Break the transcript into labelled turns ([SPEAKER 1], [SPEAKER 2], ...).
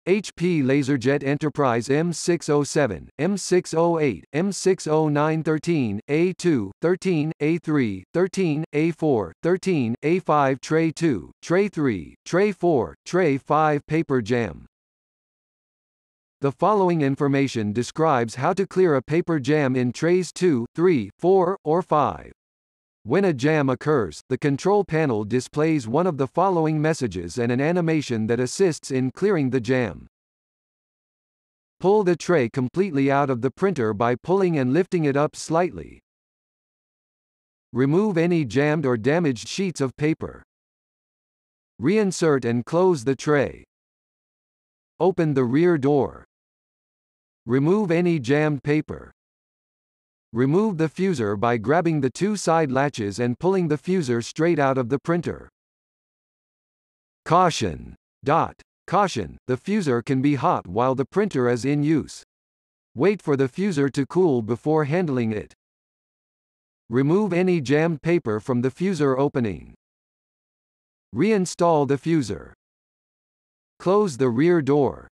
[SPEAKER 1] HP LaserJet Enterprise M607, M608, M609 13, A2, 13, A3, 13, A4, 13, A5 Tray 2, Tray 3, Tray 4, Tray 5 Paper jam. The following information describes how to clear a paper jam in trays 2, 3, 4, or 5. When a jam occurs, the control panel displays one of the following messages and an animation that assists in clearing the jam. Pull the tray completely out of the printer by pulling and lifting it up slightly. Remove any jammed or damaged sheets of paper. Reinsert and close the tray. Open the rear door. Remove any jammed paper. Remove the fuser by grabbing the two side latches and pulling the fuser straight out of the printer. Caution! Caution, the fuser can be hot while the printer is in use. Wait for the fuser to cool before handling it. Remove any jammed paper from the fuser opening. Reinstall the fuser. Close the rear door.